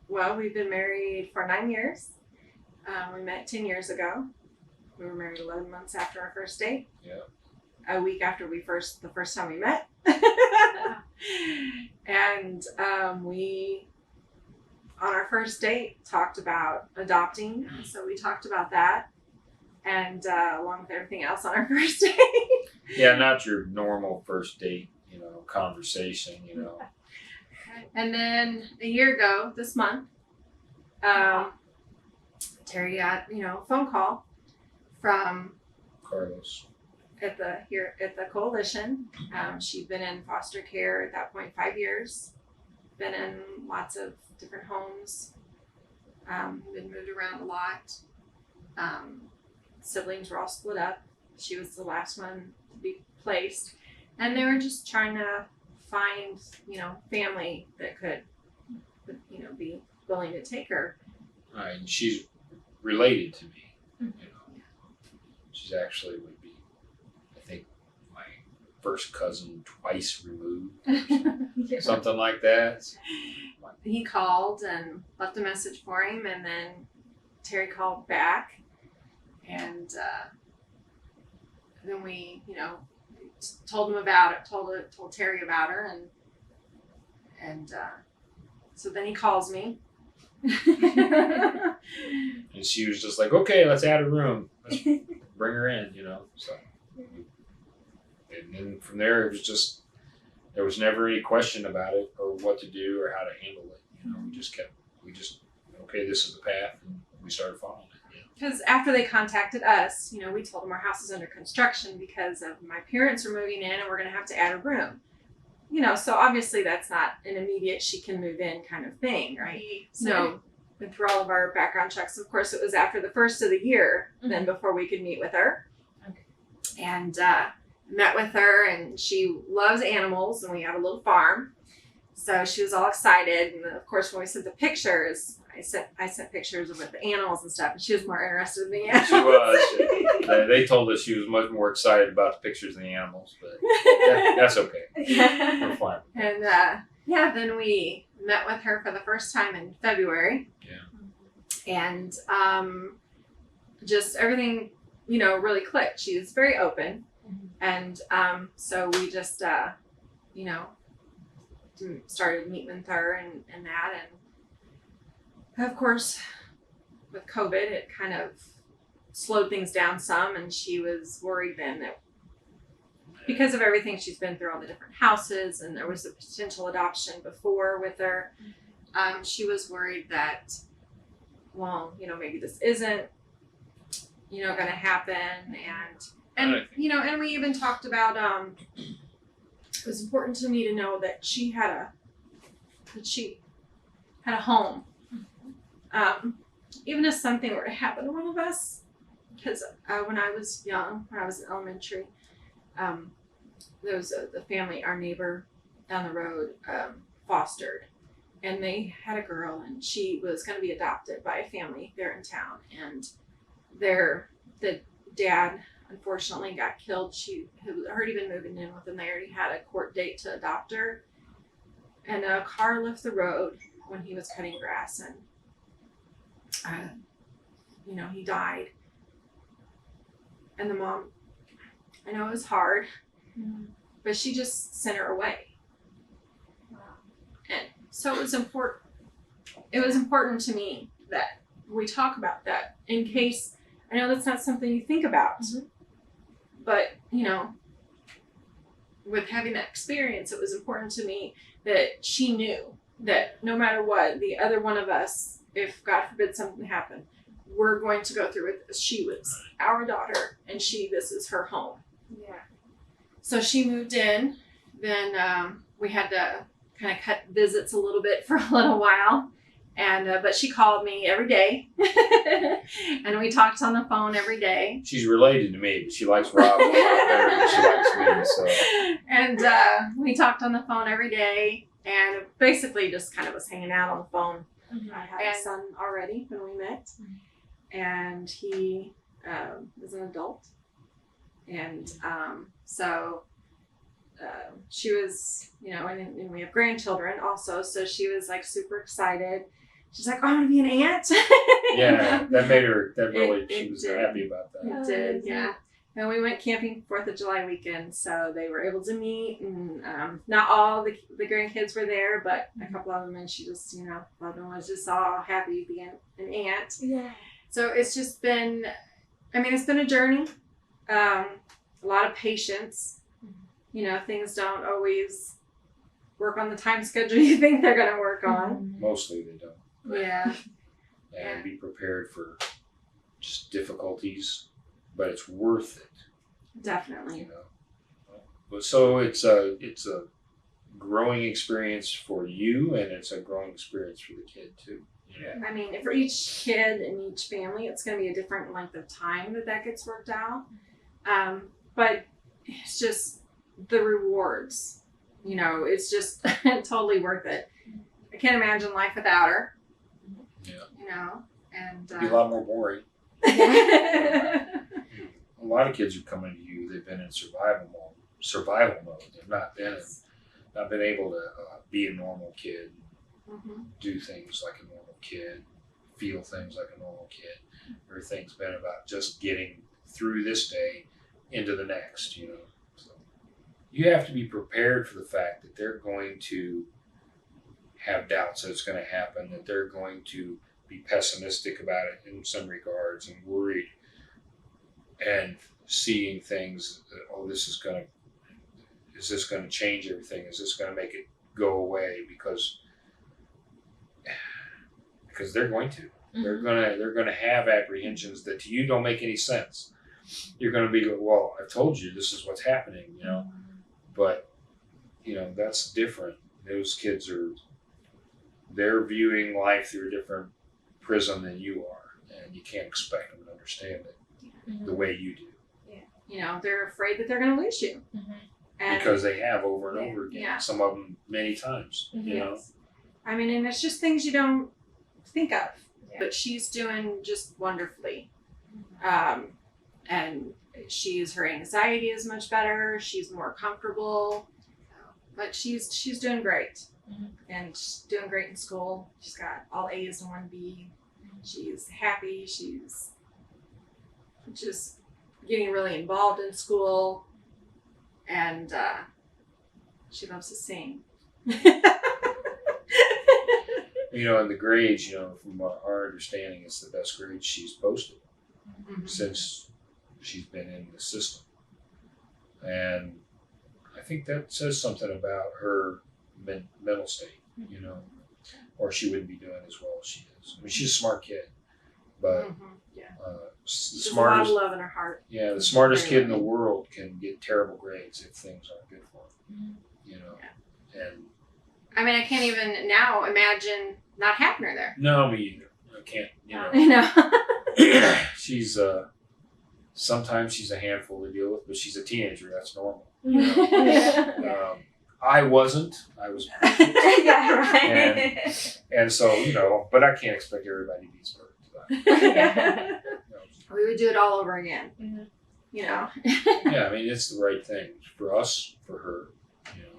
We've been married for 9 years. We met 10 years ago. We were married 11 months after our first date. Yeah. A week after the first time we met. And we, on our first date, talked about adopting. So we talked about that. And along with everything else on our first date. Yeah, not your normal first date, conversation, And then a year ago, this month, Terry got, a phone call from Carlos. at the coalition. She'd been in foster care at that point 5 years, been in lots of different homes, been moved around a lot. Siblings were all split up. She was the last one to be placed, and they were just trying to find, family that could, be willing to take her. And she's related to me. Mm-hmm. She's actually would be, I think, my first cousin twice removed, Yeah. something like that. He called and left a message for him, and then Terry called back, and then we, told him about it, told Terry about her, and so then he calls me. And she was just like, okay, let's add a room. Let's bring her in, So, and then from there, it was just, there was never any question about it or what to do or how to handle it. Okay, this is the path, and we started following it. Because after they contacted us, we told them our house is under construction because of my parents are moving in and we're going to have to add a room. So obviously that's not an immediate she can move in kind of thing, right? So went through all of our background checks. Of course, it was after the first of the year, then before we could meet with her. Okay. And met with her, and she loves animals, and we have a little farm. So she was all excited. And of course, when we sent the pictures, I sent pictures with the animals and stuff, and she was more interested in the animals. She was. They told us she was much more excited about the pictures than the animals, but that's okay. We're fine. And then we met with her for the first time in February. Yeah. And just everything, really clicked. She was very open. And so we just, started meeting with her and that. And of course, with COVID, it kind of slowed things down some. And she was worried then that because of everything she's been through, all the different houses, and there was a potential adoption before with her, she was worried that, well, maybe this isn't, going to happen. And we even talked about, it was important to me to know that she had a home. Even if something were to happen to one of us, because when I was young, when I was in elementary, there was the family, our neighbor down the road, fostered, and they had a girl, and she was going to be adopted by a family there in town, and the dad unfortunately got killed. She had already been moving in with them. They already had a court date to adopt her, and a car left the road when he was cutting grass, and he died. And the mom, I know it was hard, but she just sent her away. Wow. And so it was important. It was important to me that we talk about that, in case, I know that's not something you think about, but with having that experience, it was important to me that she knew that no matter what, the other one of us, if God forbid something happened, we're going to go through it. She was our daughter, and this is her home. Yeah. So she moved in. Then we had to kind of cut visits a little bit for a little while, and but she called me every day, and we talked on the phone every day. She's related to me, but she likes Rob better than she likes me. So. And we talked on the phone every day, and basically just kind of was hanging out on the phone. I had a son already when we met, and he was an adult, and so she was, and we have grandchildren also, so she was like super excited. She's like, oh, I want to be an aunt. Yeah, that made her, she was did. happy about that. It did, yeah. And we went camping 4th of July weekend, so they were able to meet, and not all the grandkids were there, but a couple of them, and she just, one of them was just all happy being an aunt. Yeah. So it's just been, it's been a journey, a lot of patience. Things don't always work on the time schedule you think they're going to work on. Mostly they don't. Yeah. And be prepared for just difficulties, but it's worth it. Definitely. But so it's a growing experience for you, and it's a growing experience for the kid too. Yeah. For each kid and each family, it's going to be a different length of time that gets worked out. But it's just the rewards. It's just totally worth it. I can't imagine life without her. Yeah. And it'd be a lot more boring. Yeah. A lot of kids who come into you, they've been in survival mode. They've not been able to be a normal kid, do things like a normal kid, feel things like a normal kid. Everything's been about just getting through this day into the next, So you have to be prepared for the fact that they're going to have doubts that it's going to happen, that they're going to be pessimistic about it in some regards and worried and seeing things that, is this going to change everything? Is this going to make it go away? Because they're going to. They're gonna have apprehensions that to you don't make any sense. You're gonna be, well, I've told you this is what's happening, but that's different. Those kids they're viewing life through a different prism than you are, and you can't expect them to understand it the way you do. They're afraid that they're going to lose you. And because they have over and over again. Yeah. Some of them many times. Yes. And it's just things you don't think of. Yeah. But she's doing just wonderfully. And her anxiety is much better. She's more comfortable. But she's doing great. And she's doing great in school. She's got all A's and 1B. She's happy. She's just getting really involved in school. And she loves to sing. And the grades, from our understanding, it's the best grades she's posted since she's been in the system. And I think that says something about her mental state, or she wouldn't be doing as well as she is. She's a smart kid, but the smartest, a lot of love in her heart. Yeah, the smartest kid in the world can get terrible grades if things aren't good for them. And I can't even now imagine not having her there. No, me either. I can't. She's sometimes she's a handful to deal with, but she's a teenager. That's normal. I wasn't. I was. Yeah, right. And so but I can't expect everybody to be as perfect. We would do it all over again. Yeah, it's the right thing for us, for her.